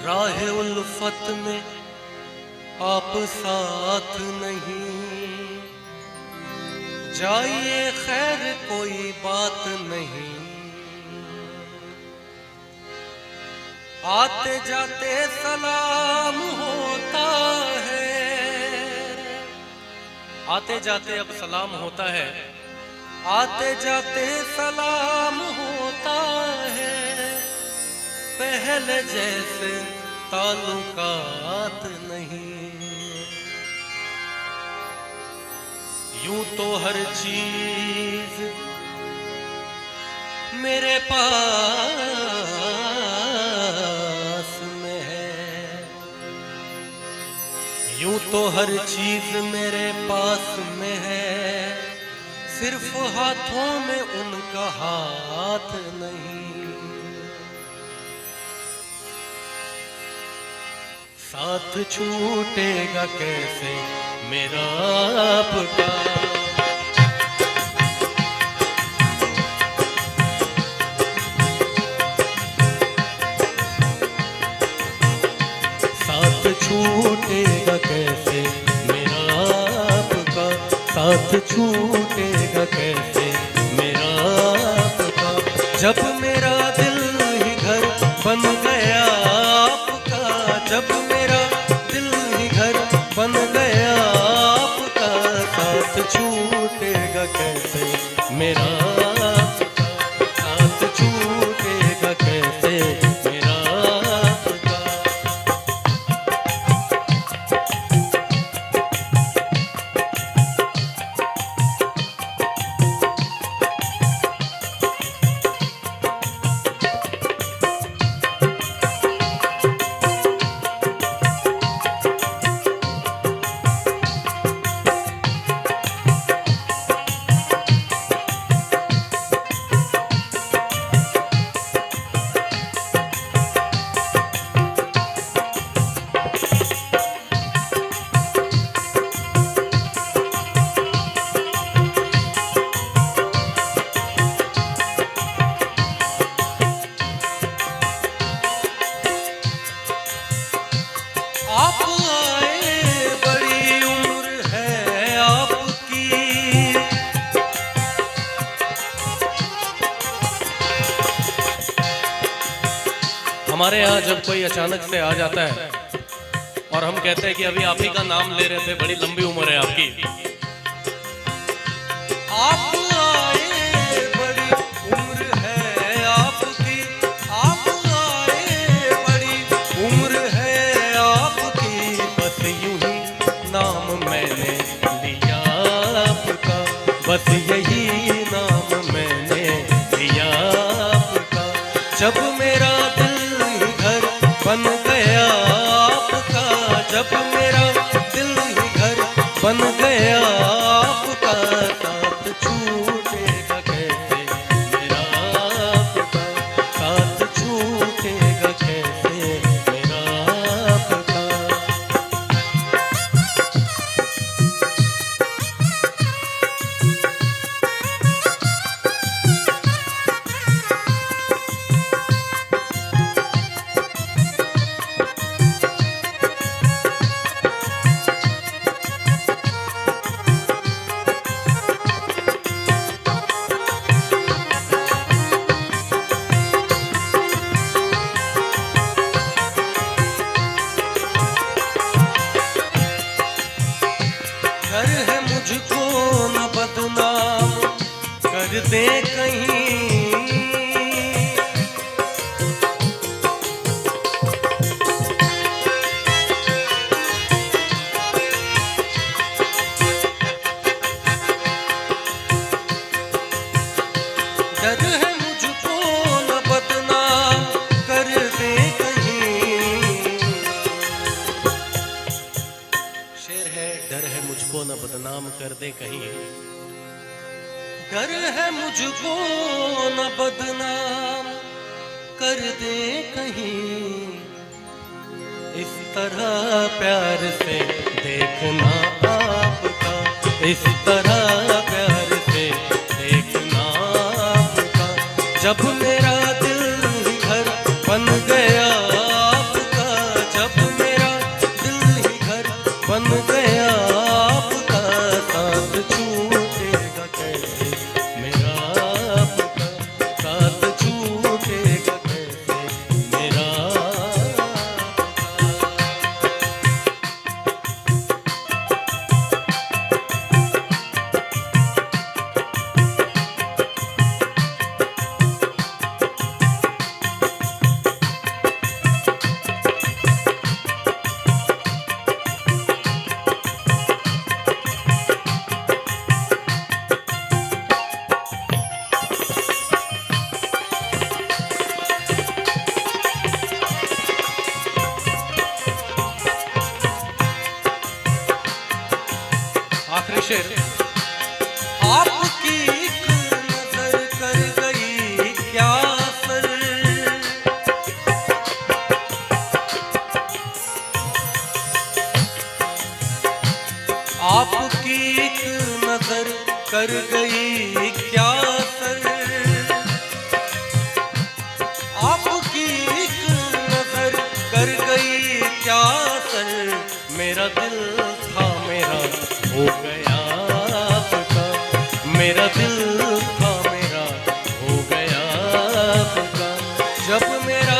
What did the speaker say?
राह उल्फत में आप साथ नहीं, जाइए खैर कोई बात नहीं। आते जाते सलाम होता है, आते जाते अब सलाम होता है, आते जाते सलाम होता है। पहले जैसे ताल्लुकात नहीं, यूं तो हर चीज मेरे पास में है, यूं तो हर चीज मेरे पास में है, सिर्फ हाथों में उनका हाथ नहीं। साथ छूटेगा कैसे मेरा आपका, साथ छूटेगा कैसे मेरा आपका, साथ छूटेगा कैसे मेरा आपका। जब मेरा दिल ही घर बन गया आपका, जब मेरा दिल ही घर बन गया आपका, साथ छूटेगा कैसे मेरा आपका, साथ छूटेगा कैसे मेरा आपका। आप आए बड़ी उम्र है आपकी, हमारे यहाँ जब कोई अचानक से आ जाता है और हम कहते हैं कि अभी आप ही का नाम ले रहे थे, बड़ी लंबी उम्र है आपकी। आप आए बड़ी उम्र है आपकी, आप आए बड़ी उम्र है आपकी, बस यूं ही नाम मैंने लिया आपका, बस यही नाम मैंने लिया आपका। जब मेरा दिल ही घर बन गया आपका, जब मेरा दिल ही घर बन गया आपका, साथ छूटेगा कैसे मेरा आपका, साथ छूटेगा कैसे मेरा आपका। डर है मुझको न बदनाम कर दे कहीं, डर है मुझको न बदनाम कर दे कहीं। शेर है, डर है मुझको न बदनाम कर दे कहीं, डर है मुझको न बदनाम कर दे कहीं। इस तरह प्यार से देखना आपका, इस तरह प्यार से देखना आपका। जब मेरा दिल घर बन गया आपका, शेर। आपकी एक नजर कर गई क्या असर, आपकी एक नजर कर गई क्या असर, आपकी एक नजर कर गई क्या असर, मेरा दिल था मेरा हो गया आपका, मेरा दिल था मेरा हो गया आपका, जब मेरा